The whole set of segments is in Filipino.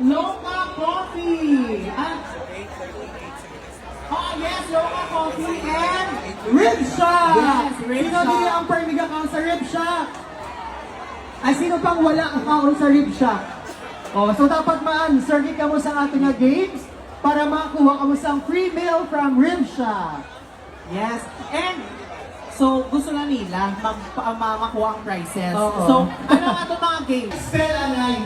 Loka Coffee. Yes, Loka Coffee and Rib Shack! Yes, Rib Sino Shack. din ang permig account sa Rib Shack? Ay, sino pang wala account sa Rib Shack? So dapat survey ka mo sa ating nga games para makakuha ka mo sa free meal from Rib Shack. Yes, and so gusto na nila makuha ang prizes. Oo. So, ano nga itong mga games? Spell online.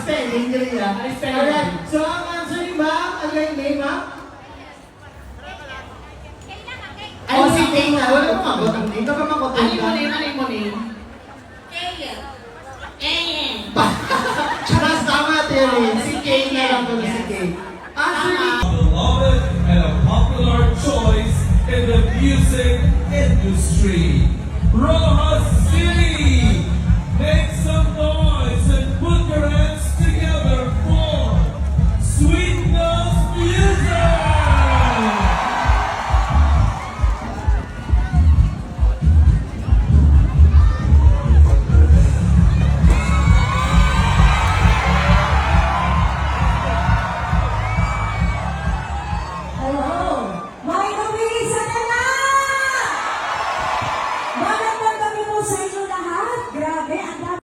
Spelling, galing yan. Alright, so ang answer ni ma'am, ano yung name, ma'am? Ay, si Dana. Wala mo mabot ang name. Baka makotong Ano mo name? Ano mo name? Mas tama, Terry. Si Kay na lang po si Kay. Answer ni... Beloved and a popular choice in the music industry. Rojas City!